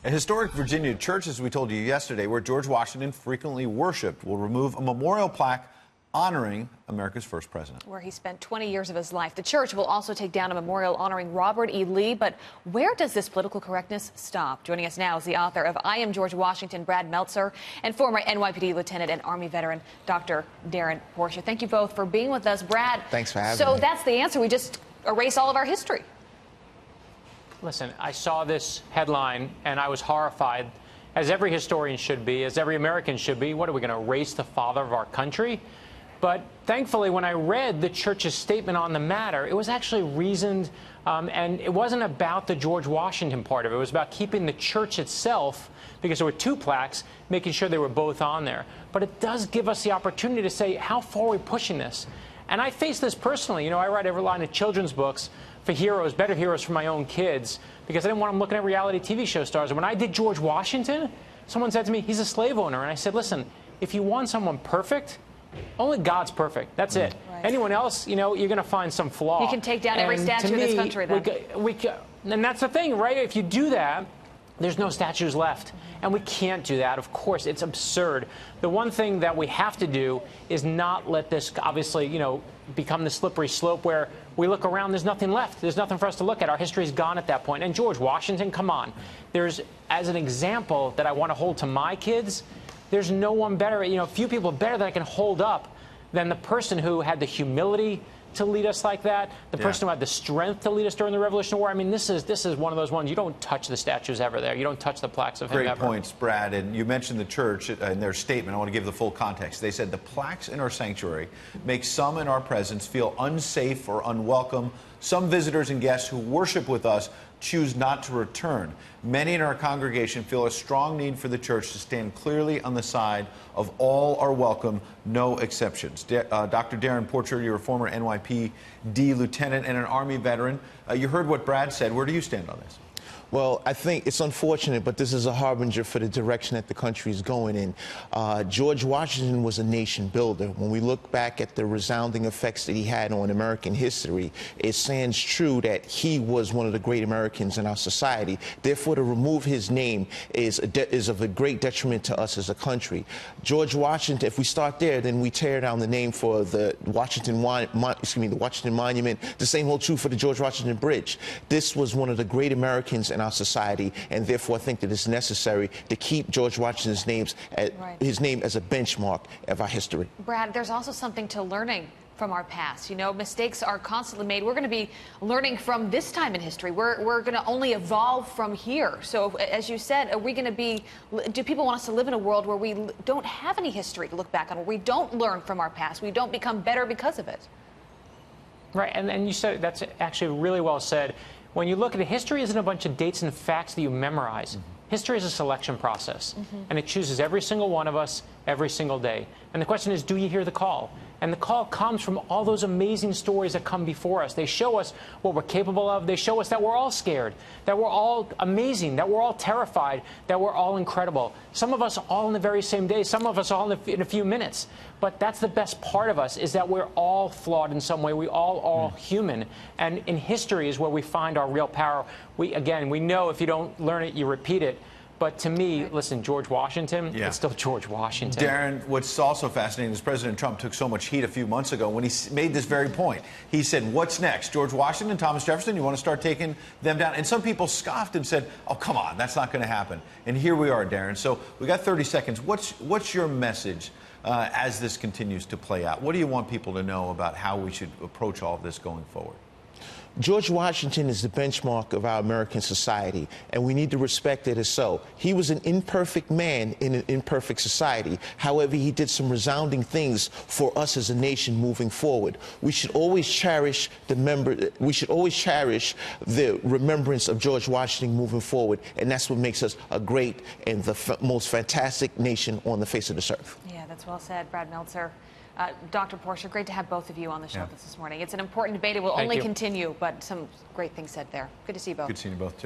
A historic Virginia church, as we told you yesterday, where George Washington frequently worshipped, will remove a memorial plaque honoring America's first president. Where he spent 20 years of his life. The church will also take down a memorial honoring Robert E. Lee. But where does this political correctness stop? Joining us now is the author of I Am George Washington, Brad Meltzer, and former NYPD lieutenant and Army veteran, Dr. Darren Portia. Thank you both for being with us. Brad, thanks for having me. So that's the answer. We just erase all of our history. Listen, I saw this headline and I was horrified, as every historian should be, as every American should be. What, are we going to erase the father of our country? But thankfully, when I read the church's statement on the matter, it was actually reasoned, and it wasn't about the George Washington part of it. It was about keeping the church itself, because there were two plaques, making sure they were both on there. But it does give us the opportunity to say, how far are we pushing this? And I face this personally. You know, I write every line of children's books for heroes, better heroes for my own kids, because I didn't want them looking at reality TV show stars. And when I did George Washington, someone said to me, he's a slave owner. And I said, listen, if you want someone perfect, only God's perfect. That's it. Right. Anyone else, you know, you're going to find some flaw. You can take down every statue in this country, then. And that's the thing, right? If you do that, there's no statues left. And we can't do that. Of course, it's absurd. The one thing that we have to do is not let this, obviously, you know, become the slippery slope where we look around, there's nothing left. There's nothing for us to look at. Our history's gone at that point. And George Washington, come on. There's, as an example that I want to hold to my kids, there's no one better, you know, few people better that I can hold up than the person who had the humility to lead us like that, the person who had the strength to lead us during the Revolutionary War. I mean, this is one of those ones, you don't touch the statues ever there. You don't touch the plaques of him ever. Great points, Brad. And you mentioned the church in their statement. I want to give the full context. They said the plaques in our sanctuary make some in our presence feel unsafe or unwelcome. Some visitors and guests who worship with us choose not to return. Many in our congregation feel a strong need for the church to stand clearly on the side of all are welcome, no exceptions. Dr. Darren Porcher, you're a former NYPD lieutenant and an Army veteran. You heard what Brad said. Where do you stand on this? Well, I think it's unfortunate, but this is a harbinger for the direction that the country is going in. George Washington was a nation builder. When we look back at the resounding effects that he had on American history, it stands true that he was one of the great Americans in our society. Therefore, to remove his name is of a great detriment to us as a country. George Washington, if we start there, then we tear down the name for the Washington Monument. The same holds true for the George Washington Bridge. This was one of the great Americans in our society, and therefore I think that it's necessary to keep George Washington's name as a benchmark of our history. Brad, there's also something to learning from our past. You know, mistakes are constantly made. We're going to be learning from this time in history. We're going to only evolve from here. So, as you said, are we going to be, do people want us to live in a world where we don't have any history to look back on, where we don't learn from our past, we don't become better because of it? Right, and you said, that's actually really well said. When you look at it, history isn't a bunch of dates and facts that you memorize. History is a selection process, and it chooses every single one of us every single day. And the question is, do you hear the call? And the call comes from all those amazing stories that come before us. They show us what we're capable of. They show us that we're all scared, that we're all amazing, that we're all terrified, that we're all incredible. Some of us all in the very same day, some of us all in a few minutes. But that's the best part of us, is that we're all flawed in some way. We all are human. And in history is where we find our real power. We know if you don't learn it, you repeat it. But to me, listen, George Washington, it's still George Washington. Darren, what's also fascinating is President Trump took so much heat a few months ago when he made this very point. He said, what's next? George Washington, Thomas Jefferson, you want to start taking them down? And some people scoffed and said, oh, come on, that's not going to happen. And here we are, Darren. So we got 30 seconds. What's your message as this continues to play out? What do you want people to know about how we should approach all of this going forward? George Washington is the benchmark of our American society, and we need to respect it as so. He was an imperfect man in an imperfect society. However, he did some resounding things for us as a nation moving forward. We should always cherish the remembrance of George Washington moving forward, and that's what makes us a great and the most fantastic nation on the face of this earth. Yeah, that's well said, Brad Meltzer. Dr. Portia, great to have both of you on the show this morning. It's an important debate. It will only continue, but some great things said there. Good to see you both. Good seeing you both, too.